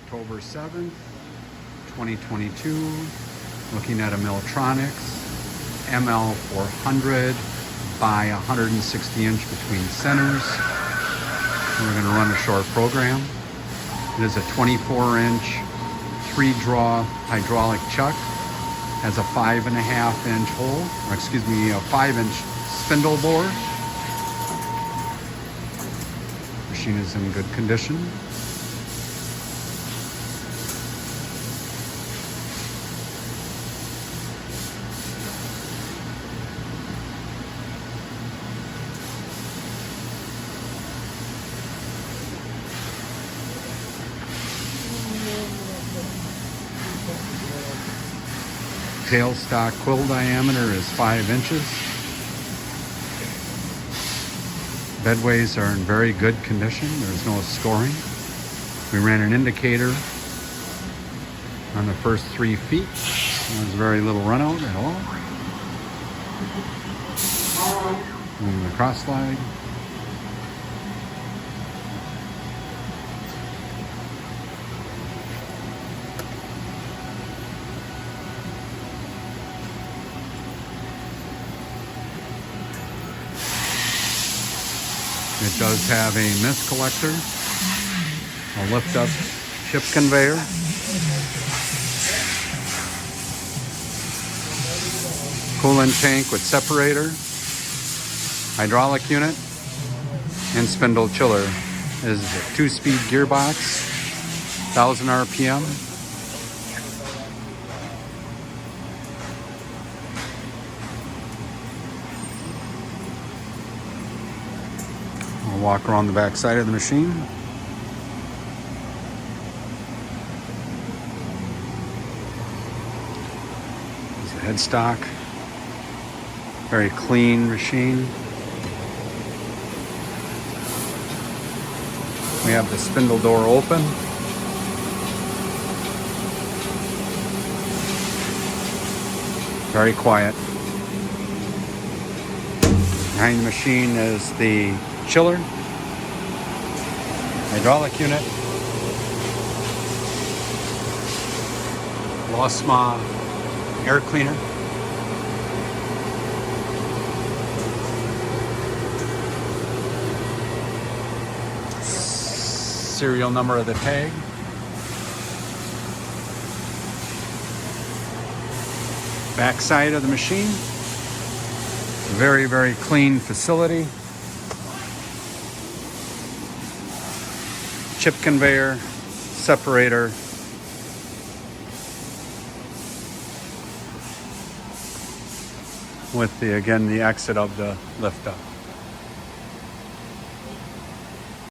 October 7th, 2022. Looking at a Milltronics ML40 by 160 inch between centers. We're going to run a short program. It is a 24-inch 3-draw hydraulic chuck. Has a 5.5-inch hole, or excuse me, a 5-inch spindle bore. Machine is in good condition. Tailstock quill diameter is 5 inches. Bedways are in very good condition. There's no scoring. We ran an indicator on the first 3 feet. There's very little run out at all. And the cross slide. It does have a mist collector, a lift-up chip conveyor, coolant tank with separator, hydraulic unit, and spindle chiller. It is a 2-speed gearbox, 1000 RPM. I'll walk around the back side of the machine. There's the headstock. Very clean machine. We have the spindle door open. Very quiet. Behind the machine is the chiller, hydraulic unit, Losma air cleaner, serial number of the tag, back side of the machine. Very, very clean facility. Chip conveyor, separator, with the exit of the lift up.